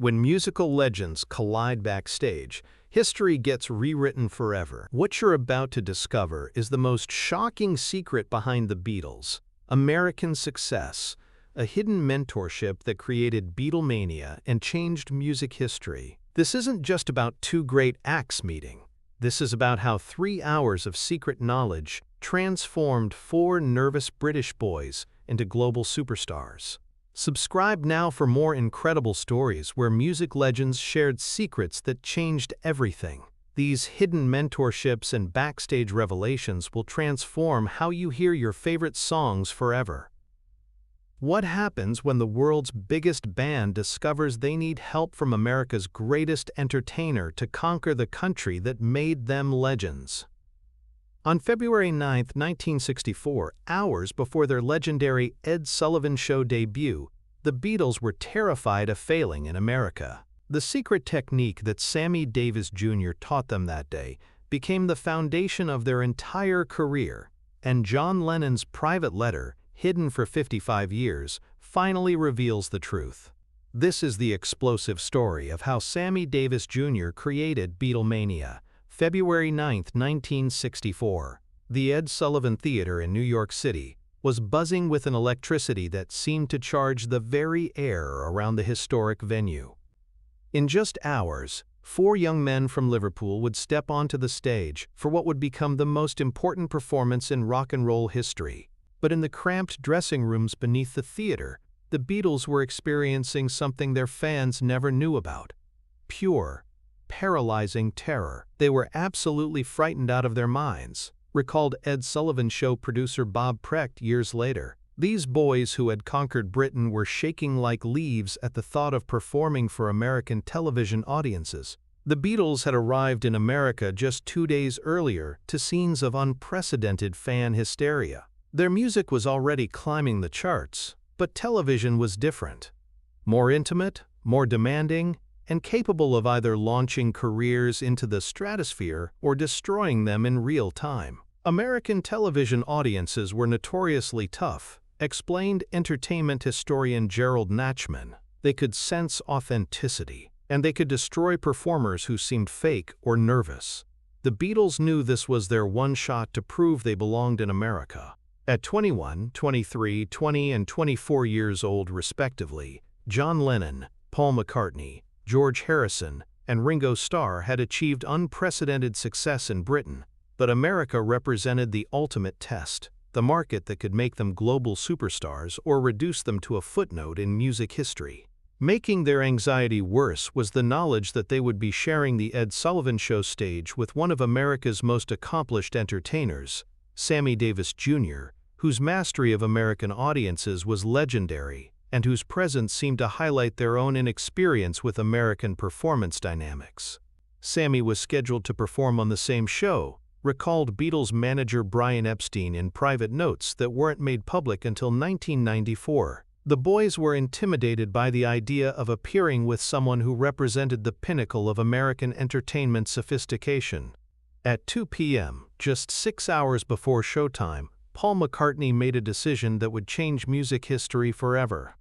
When musical legends collide backstage, history gets rewritten forever. What you're about to discover is the most shocking secret behind the Beatles: American success, a hidden mentorship that created Beatlemania and changed music history. This isn't just about two great acts meeting. This is about how 3 hours of secret knowledge transformed 4 nervous British boys into global superstars. Subscribe now for more incredible stories where music legends shared secrets that changed everything. These hidden mentorships and backstage revelations will transform how you hear your favorite songs forever. What happens when the world's biggest band discovers they need help from America's greatest entertainer to conquer the country that made them legends? On February 9, 1964, hours before their legendary Ed Sullivan Show debut, the Beatles were terrified of failing in America. The secret technique that Sammy Davis Jr. taught them that day became the foundation of their entire career, and John Lennon's private letter, hidden for 55 years, finally reveals the truth. This is the explosive story of how Sammy Davis Jr. created Beatlemania. February 9, 1964. The Ed Sullivan Theater in New York City was buzzing with an electricity that seemed to charge the very air around the historic venue. In just hours, 4 young men from Liverpool would step onto the stage for what would become the most important performance in rock and roll history. But in the cramped dressing rooms beneath the theater, the Beatles were experiencing something their fans never knew about: pure, paralyzing terror. They were absolutely frightened out of their minds, recalled Ed Sullivan Show producer Bob Precht years later. These boys who had conquered Britain were shaking like leaves at the thought of performing for American television audiences. The Beatles had arrived in America just 2 days earlier to scenes of unprecedented fan hysteria. Their music was already climbing the charts, but television was different. More intimate, more demanding, and capable of either launching careers into the stratosphere or destroying them in real time. American television audiences were notoriously tough, explained entertainment historian Gerald Nachman. They could sense authenticity, and they could destroy performers who seemed fake or nervous. The Beatles knew this was their one shot to prove they belonged in America. At 21, 23, 20, and 24 years old respectively, John Lennon, Paul McCartney, George Harrison, and Ringo Starr had achieved unprecedented success in Britain, but America represented the ultimate test, the market that could make them global superstars or reduce them to a footnote in music history. Making their anxiety worse was the knowledge that they would be sharing the Ed Sullivan Show stage with one of America's most accomplished entertainers, Sammy Davis Jr., whose mastery of American audiences was legendary, and whose presence seemed to highlight their own inexperience with American performance dynamics. Sammy was scheduled to perform on the same show, recalled Beatles manager Brian Epstein in private notes that weren't made public until 1994. The boys were intimidated by the idea of appearing with someone who represented the pinnacle of American entertainment sophistication. At 2 p.m., just 6 hours before showtime, Paul McCartney made a decision that would change music history forever.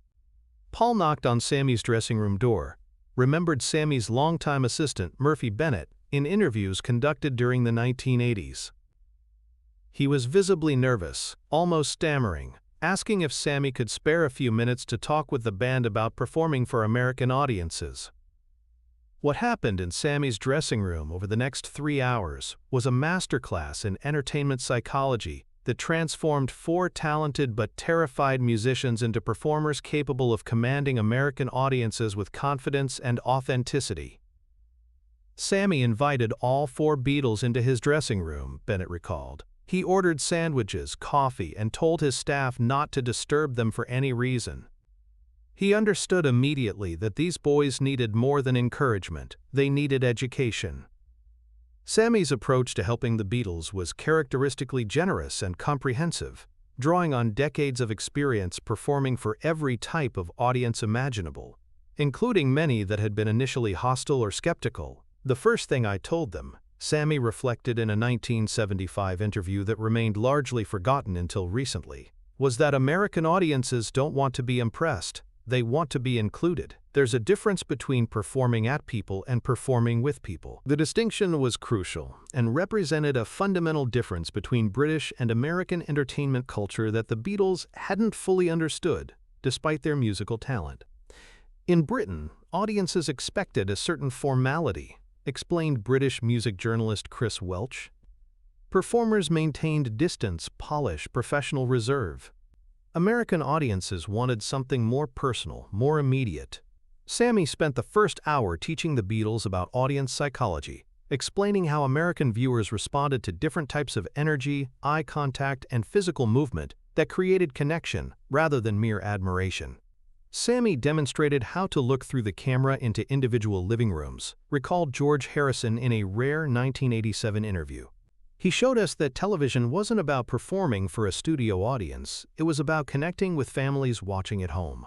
Paul knocked on Sammy's dressing room door, remembered Sammy's longtime assistant Murphy Bennett in interviews conducted during the 1980s. He was visibly nervous, almost stammering, asking if Sammy could spare a few minutes to talk with the band about performing for American audiences. What happened in Sammy's dressing room over the next 3 hours was a masterclass in entertainment psychology that transformed 4 talented but terrified musicians into performers capable of commanding American audiences with confidence and authenticity. Sammy invited all 4 Beatles into his dressing room, Bennett recalled. He ordered sandwiches, coffee, and told his staff not to disturb them for any reason. He understood immediately that these boys needed more than encouragement, they needed education. Sammy's approach to helping the Beatles was characteristically generous and comprehensive, drawing on decades of experience performing for every type of audience imaginable, including many that had been initially hostile or skeptical. "The first thing I told them," Sammy reflected in a 1975 interview that remained largely forgotten until recently, "was that American audiences don't want to be impressed, They want to be included. There's a difference between performing at people and performing with people. The distinction was crucial and represented a fundamental difference between British and American entertainment culture that the Beatles hadn't fully understood, despite their musical talent. In Britain, audiences expected a certain formality, explained British music journalist Chris Welch. Performers maintained distance, polish, professional reserve. American audiences wanted something more personal, more immediate. Sammy spent the first hour teaching the Beatles about audience psychology, explaining how American viewers responded to different types of energy, eye contact, and physical movement that created connection rather than mere admiration. Sammy demonstrated how to look through the camera into individual living rooms, recalled George Harrison in a rare 1987 interview. He showed us that television wasn't about performing for a studio audience, it was about connecting with families watching at home.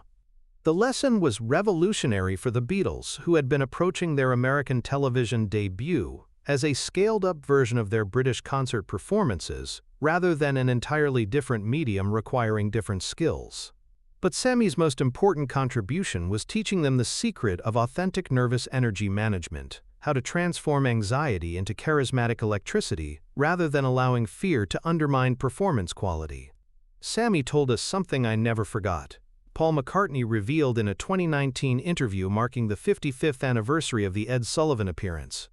The lesson was revolutionary for the Beatles, who had been approaching their American television debut as a scaled-up version of their British concert performances, rather than an entirely different medium requiring different skills. But Sammy's most important contribution was teaching them the secret of authentic nervous energy management, how to transform anxiety into charismatic electricity rather than allowing fear to undermine performance quality. Sammy told us something I never forgot. Paul McCartney revealed in a 2019 interview marking the 55th anniversary of the Ed Sullivan appearance.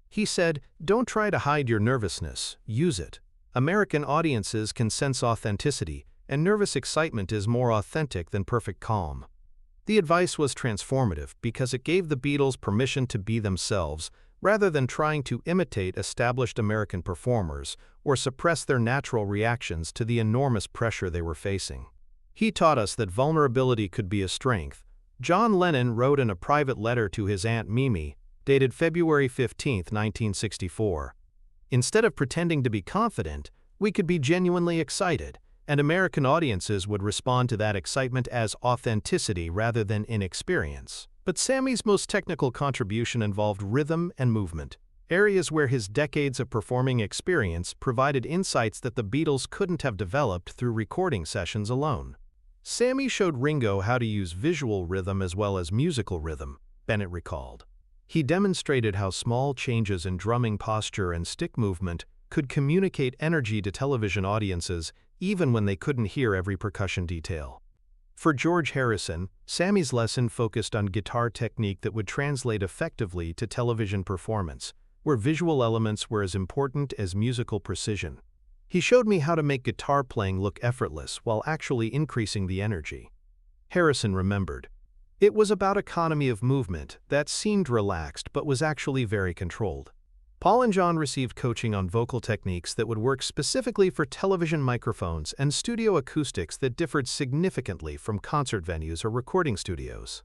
He said, "Don't try to hide your nervousness, use it. American audiences can sense authenticity, and nervous excitement is more authentic than perfect calm." The advice was transformative because it gave the Beatles permission to be themselves, rather than trying to imitate established American performers or suppress their natural reactions to the enormous pressure they were facing. He taught us that vulnerability could be a strength. John Lennon wrote in a private letter to his Aunt Mimi, dated February 15, 1964, "Instead of pretending to be confident, we could be genuinely excited, and American audiences would respond to that excitement as authenticity rather than inexperience." But Sammy's most technical contribution involved rhythm and movement, areas where his decades of performing experience provided insights that the Beatles couldn't have developed through recording sessions alone. Sammy showed Ringo how to use visual rhythm as well as musical rhythm, Bennett recalled. He demonstrated how small changes in drumming posture and stick movement could communicate energy to television audiences even when they couldn't hear every percussion detail. For George Harrison, Sammy's lesson focused on guitar technique that would translate effectively to television performance, where visual elements were as important as musical precision. He showed me how to make guitar playing look effortless while actually increasing the energy. Harrison remembered, "It was about economy of movement that seemed relaxed but was actually very controlled." Paul and John received coaching on vocal techniques that would work specifically for television microphones and studio acoustics that differed significantly from concert venues or recording studios.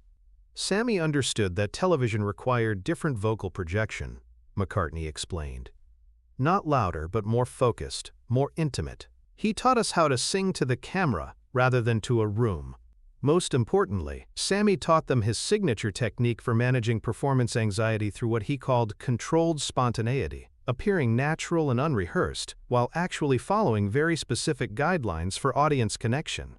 Sammy understood that television required different vocal projection, McCartney explained. Not louder, but more focused, more intimate. He taught us how to sing to the camera rather than to a room. Most importantly, Sammy taught them his signature technique for managing performance anxiety through what he called controlled spontaneity, appearing natural and unrehearsed, while actually following very specific guidelines for audience connection.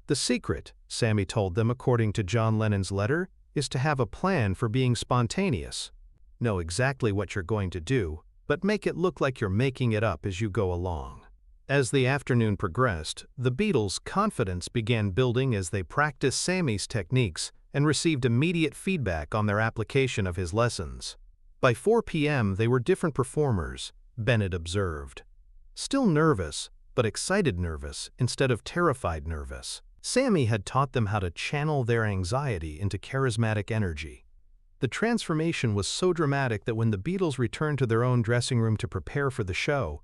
The secret, Sammy told them according to John Lennon's letter, is to have a plan for being spontaneous. Know exactly what you're going to do, but make it look like you're making it up as you go along. As the afternoon progressed, the Beatles' confidence began building as they practiced Sammy's techniques and received immediate feedback on their application of his lessons. By 4 p.m., they were different performers, Bennett observed. Still nervous, but excited nervous instead of terrified nervous. Sammy had taught them how to channel their anxiety into charismatic energy. The transformation was so dramatic that when the Beatles returned to their own dressing room to prepare for the show,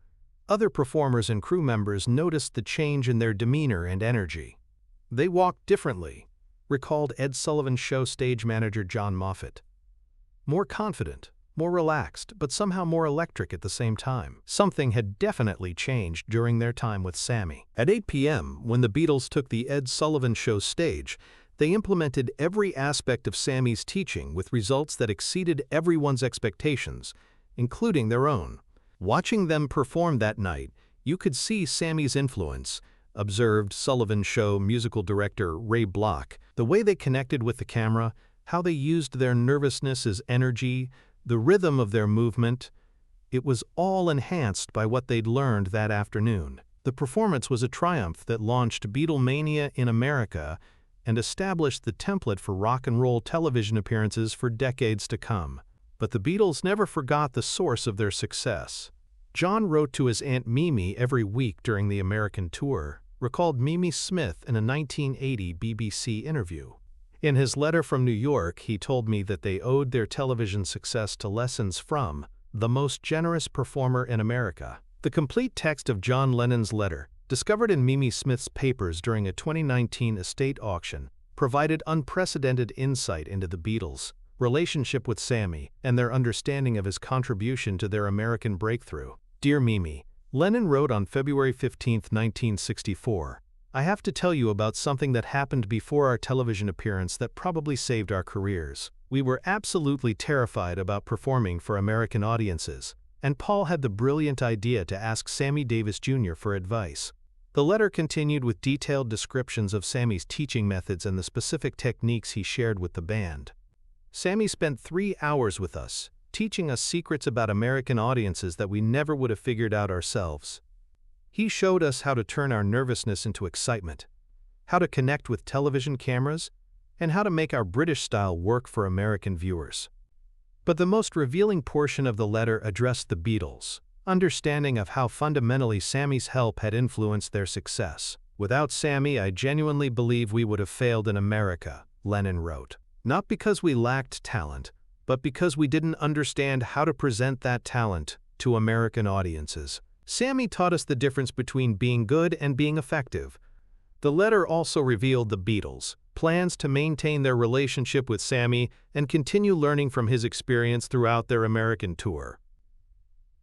other performers and crew members noticed the change in their demeanor and energy. They walked differently, recalled Ed Sullivan Show stage manager John Moffat. More confident, more relaxed, but somehow more electric at the same time. Something had definitely changed during their time with Sammy. At 8 p.m., when the Beatles took the Ed Sullivan Show stage, they implemented every aspect of Sammy's teaching with results that exceeded everyone's expectations, including their own. Watching them perform that night, you could see Sammy's influence, observed Sullivan Show musical director Ray Block. The way they connected with the camera, how they used their nervousness as energy, the rhythm of their movement, it was all enhanced by what they'd learned that afternoon. The performance was a triumph that launched Beatlemania in America and established the template for rock and roll television appearances for decades to come. But the Beatles never forgot the source of their success. John wrote to his Aunt Mimi every week during the American tour, recalled Mimi Smith in a 1980 BBC interview. In his letter from New York, he told me that they owed their television success to lessons from the most generous performer in America. The complete text of John Lennon's letter, discovered in Mimi Smith's papers during a 2019 estate auction, provided unprecedented insight into the Beatles' relationship with Sammy and their understanding of his contribution to their American breakthrough. Dear Mimi, Lennon wrote on February 15, 1964, I have to tell you about something that happened before our television appearance that probably saved our careers. We were absolutely terrified about performing for American audiences, and Paul had the brilliant idea to ask Sammy Davis Jr. for advice. The letter continued with detailed descriptions of Sammy's teaching methods and the specific techniques he shared with the band. Sammy spent 3 hours with us, teaching us secrets about American audiences that we never would have figured out ourselves. He showed us how to turn our nervousness into excitement, how to connect with television cameras, and how to make our British style work for American viewers. But the most revealing portion of the letter addressed the Beatles' understanding of how fundamentally Sammy's help had influenced their success. Without Sammy, I genuinely believe we would have failed in America, Lennon wrote. Not because we lacked talent, but because we didn't understand how to present that talent to American audiences. Sammy taught us the difference between being good and being effective. The letter also revealed the Beatles' plans to maintain their relationship with Sammy and continue learning from his experience throughout their American tour.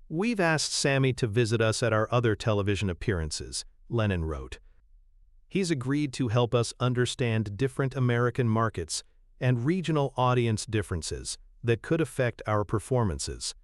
We've asked Sammy to visit us at our other television appearances, Lennon wrote. He's agreed to help us understand different American markets and regional audience differences that could affect our performances.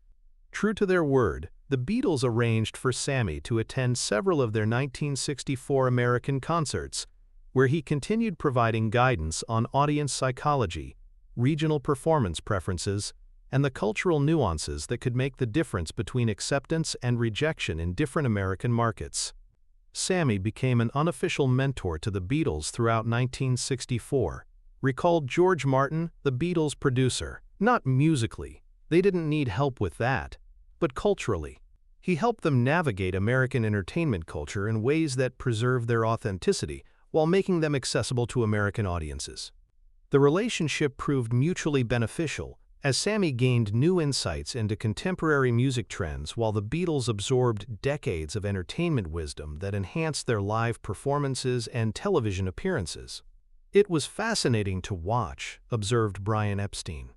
True to their word, the Beatles arranged for Sammy to attend several of their 1964 American concerts, where he continued providing guidance on audience psychology, regional performance preferences, and the cultural nuances that could make the difference between acceptance and rejection in different American markets. Sammy became an unofficial mentor to the Beatles throughout 1964, recalled George Martin, the Beatles' producer. Not musically, they didn't need help with that, but culturally. He helped them navigate American entertainment culture in ways that preserve their authenticity while making them accessible to American audiences. The relationship proved mutually beneficial as Sammy gained new insights into contemporary music trends while the Beatles absorbed decades of entertainment wisdom that enhanced their live performances and television appearances. It was fascinating to watch, observed Brian Epstein.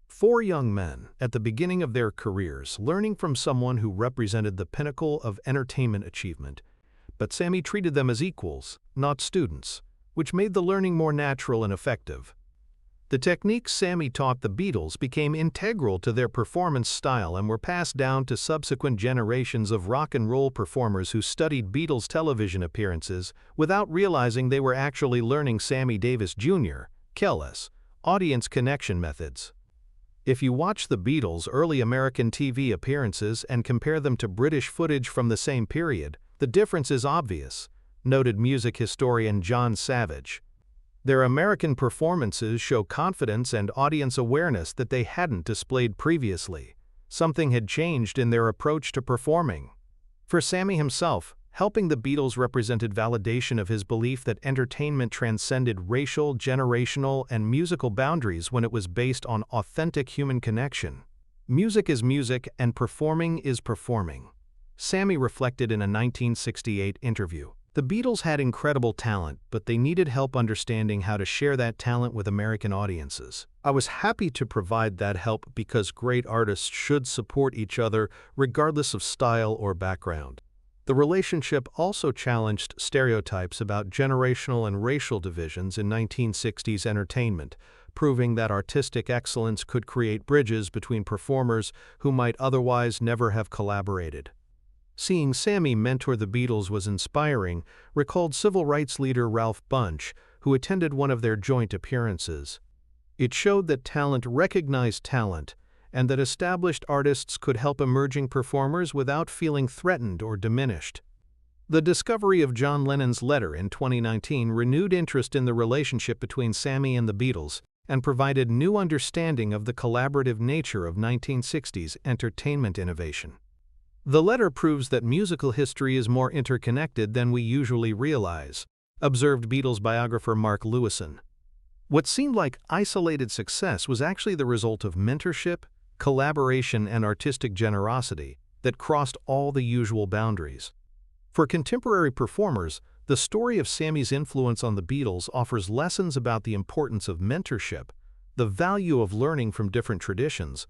4 young men, at the beginning of their careers, learning from someone who represented the pinnacle of entertainment achievement, but Sammy treated them as equals, not students, which made the learning more natural and effective. The techniques Sammy taught the Beatles became integral to their performance style and were passed down to subsequent generations of rock and roll performers who studied Beatles television appearances without realizing they were actually learning Sammy Davis Jr. (KLS) audience connection methods. If you watch the Beatles' early American TV appearances and compare them to British footage from the same period, the difference is obvious, noted music historian John Savage. Their American performances show confidence and audience awareness that they hadn't displayed previously. Something had changed in their approach to performing. For Sammy himself, helping the Beatles represented validation of his belief that entertainment transcended racial, generational, and musical boundaries when it was based on authentic human connection. Music is music and performing is performing, Sammy reflected in a 1968 interview. The Beatles had incredible talent, but they needed help understanding how to share that talent with American audiences. I was happy to provide that help because great artists should support each other regardless of style or background. The relationship also challenged stereotypes about generational and racial divisions in 1960s entertainment, proving that artistic excellence could create bridges between performers who might otherwise never have collaborated. Seeing Sammy mentor the Beatles was inspiring, recalled civil rights leader Ralph Bunche, who attended one of their joint appearances. It showed that talent recognized talent, and that established artists could help emerging performers without feeling threatened or diminished. The discovery of John Lennon's letter in 2019 renewed interest in the relationship between Sammy and the Beatles, and provided new understanding of the collaborative nature of 1960s entertainment innovation. The letter proves that musical history is more interconnected than we usually realize, observed Beatles biographer Mark Lewison. What seemed like isolated success was actually the result of mentorship, collaboration, and artistic generosity that crossed all the usual boundaries. For contemporary performers, the story of Sammy's influence on the Beatles offers lessons about the importance of mentorship, the value of learning from different traditions,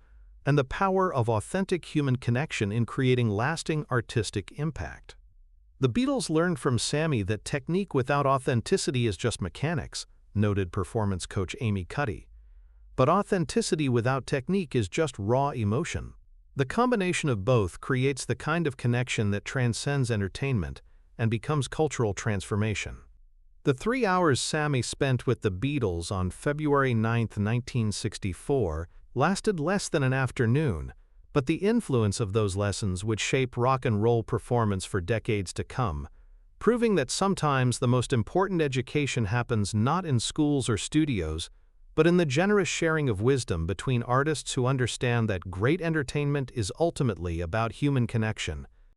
and the power of authentic human connection in creating lasting artistic impact. The Beatles learned from Sammy that technique without authenticity is just mechanics, noted performance coach Amy Cuddy. But authenticity without technique is just raw emotion. The combination of both creates the kind of connection that transcends entertainment and becomes cultural transformation. The 3 hours Sammy spent with the Beatles on February 9, 1964, lasted less than an afternoon, but the influence of those lessons would shape rock and roll performance for decades to come, proving that sometimes the most important education happens not in schools or studios, but in the generous sharing of wisdom between artists who understand that great entertainment is ultimately about human connection,